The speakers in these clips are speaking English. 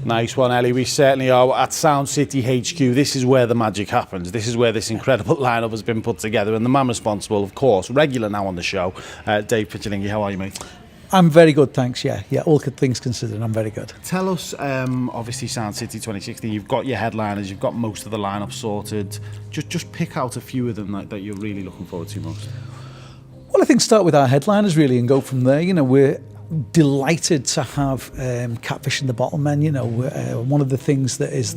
Nice one, Ellie. We certainly are at Sound City HQ. This is where the magic happens. This is where this incredible lineup has been put together. And the man responsible, of course, regular now on the show, Dave Pichilingi. How are you, mate? I'm very good, thanks. Yeah, all good things considered, I'm very good. Tell us, obviously, Sound City 2016. You've got your headliners, you've got most of the lineup sorted. Just pick out a few of them that you're really looking forward to most. Well, I think start with our headliners really and go from there. We're delighted to have Catfish and the Bottlemen. One of the things that is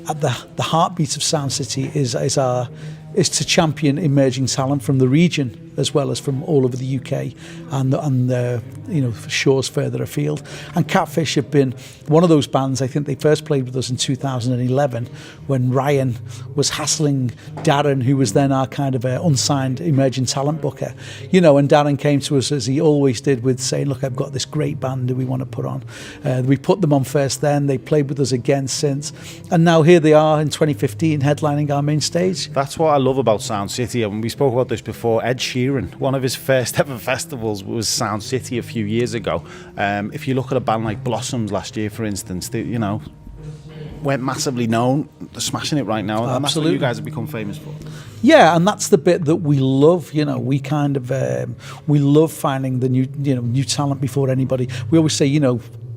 at the heartbeat of Sound City is to champion emerging talent from the region as well as from all over the UK and shores further afield. And Catfish have been one of those bands. I think they first played with us in 2011 when Ryan was hassling Darren, who was then our kind of unsigned emerging talent booker. And Darren came to us, as he always did, with saying, look, I've got this great band that we want to put on. We put them on first then. They played with us again since. And now here they are in 2015 headlining our main stage. That's what I love about Sound City. And we spoke about this before. Ed Sheeran, one of his first ever festivals was Sound City a few years ago. If you look at a band like Blossoms last year, for instance, they, weren't massively known. They're smashing it right now. And that's what you guys have become famous for. Yeah, and that's the bit that we love. We kind of we love finding the new talent before anybody. We always say,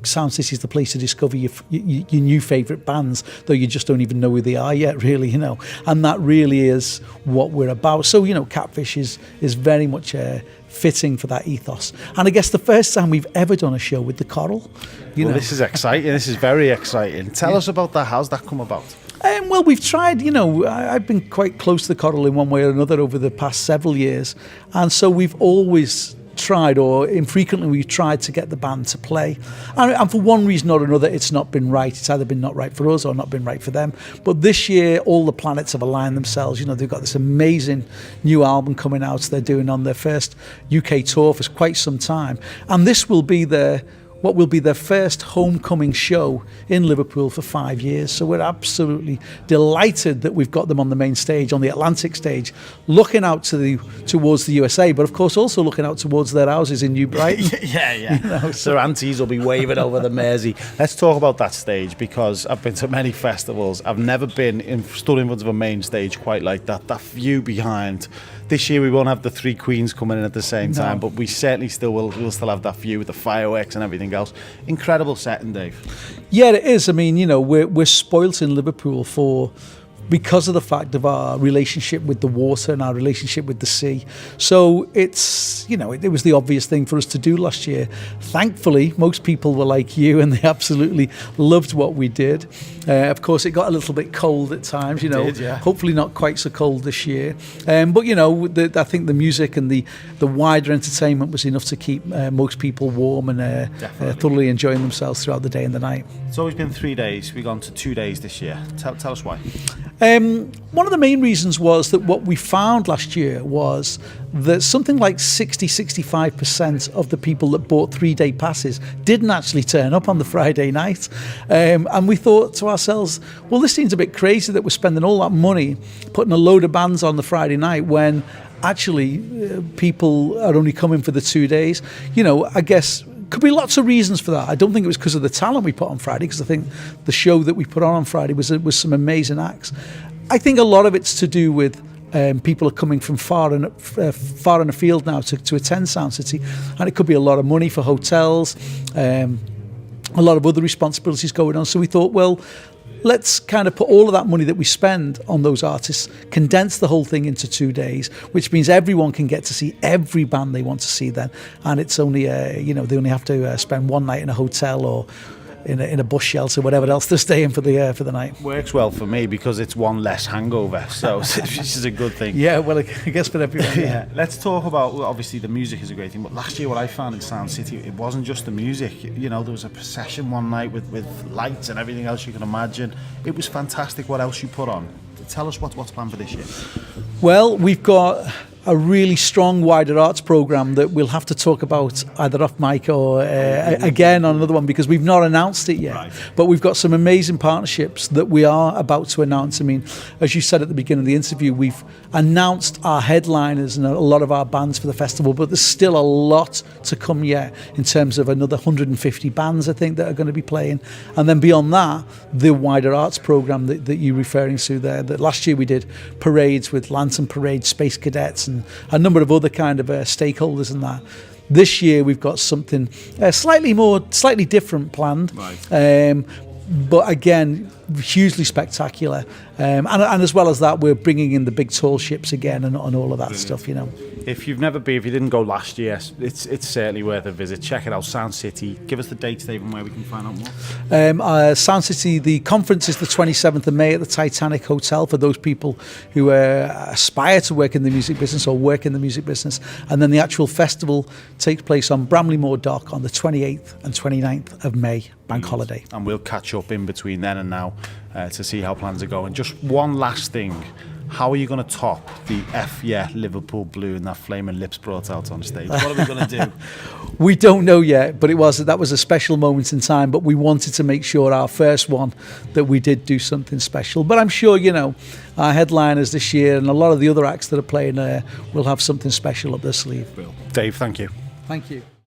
Sound City is the place to discover your new favourite bands, though you just don't even know who they are yet, really, And that really is what we're about. So, Catfish is very much fitting for that ethos. And I guess the first time we've ever done a show with the Coral. Well, this is exciting. This is very exciting. Tell us about that. How's that come about? Well, we've tried, I've been quite close to the Coral in one way or another over the past several years. And so we've always tried, or infrequently we've tried to get the band to play, and for one reason or another it's not been right. It's either been not right for us or not been right for them. But this year all the planets have aligned themselves. They've got this amazing new album coming out. They're doing on their first UK tour for quite some time, and this will be what will be their first homecoming show in Liverpool for 5 years. So we're absolutely delighted that we've got them on the main stage, on the Atlantic stage, looking out towards the USA, but of course also looking out towards their houses in New Brighton. Yeah. Their aunties will be waving over the Mersey. Let's talk about that stage, because I've been to many festivals. I've never been stood in front of a main stage quite like that. That view behind. This year we won't have the three queens coming in at the same time, but we certainly we'll still have that view with the fireworks and everything else. Incredible setting, Dave. Yeah, it is. I mean, we're spoilt in Liverpool because of the fact of our relationship with the water and our relationship with the sea. So it's, it was the obvious thing for us to do last year. Thankfully, most people were like you and they absolutely loved what we did. Of course, it got a little bit cold at times, It did, yeah. Hopefully not quite so cold this year. But, I think the music and the wider entertainment was enough to keep most people warm and thoroughly enjoying themselves throughout the day and the night. It's always been 3 days. We've gone to 2 days this year. Tell us why. One of the main reasons was that what we found last year was that something like 60-65% of the people that bought 3-day passes didn't actually turn up on the Friday night. And we thought to ourselves, well, this seems a bit crazy that we're spending all that money putting a load of bands on the Friday night when actually people are only coming for the 2 days. I guess could be lots of reasons for that. I don't think it was because of the talent we put on Friday, because I think the show that we put on Friday was some amazing acts. I think a lot of it's to do with people are coming from far and afield now to attend Sound City, and it could be a lot of money for hotels, a lot of other responsibilities going on. So we thought, well, let's kind of put all of that money that we spend on those artists, condense the whole thing into 2 days, which means everyone can get to see every band they want to see then. And it's only, they only have to spend one night in a hotel or in a bus shelter, whatever else they're staying for the night. Works well for me because it's one less hangover, so this is a good thing. Yeah, well, I guess for everyone. Yeah. Let's talk about, obviously the music is a great thing, but last year what I found in Sound City, it wasn't just the music. There was a procession one night with lights and everything else you can imagine. It was fantastic. What else you put on? Tell us what's planned for this year. Well, we've got a really strong wider arts program that we'll have to talk about either off mic or again on another one, because we've not announced it yet. Right. But we've got some amazing partnerships that we are about to announce. I mean, as you said at the beginning of the interview, we've announced our headliners and a lot of our bands for the festival, but there's still a lot to come yet in terms of another 150 bands, I think, that are going to be playing. And then beyond that, the wider arts program that you're referring to there. That last year we did parades with Lantern Parade, Space Cadets, and a number of other kind of stakeholders in that. This year we've got something slightly different planned. Right. But again, hugely spectacular. And as well as that, we're bringing in the big tall ships again and all of that stuff, you know. If you've never been, if you didn't go last year, it's certainly worth a visit. Check it out, Sound City. Give us the dates, Dave, and where we can find out more. Sound City, the conference is the 27th of May at the Titanic Hotel for those people who aspire to work in the music business or work in the music business. And then the actual festival takes place on Bramley-Moore Dock on the 28th and 29th of May, bank holiday. And we'll catch up in between then and now to see how plans are going. Just one last thing. How are you going to top the Liverpool blue and that flaming lips brought out on stage? What are we going to do? We don't know yet, but that was a special moment in time. But we wanted to make sure our first one that we did do something special. But I'm sure, you know, our headliners this year and a lot of the other acts that are playing will have something special up their sleeve. Dave, thank you. Thank you.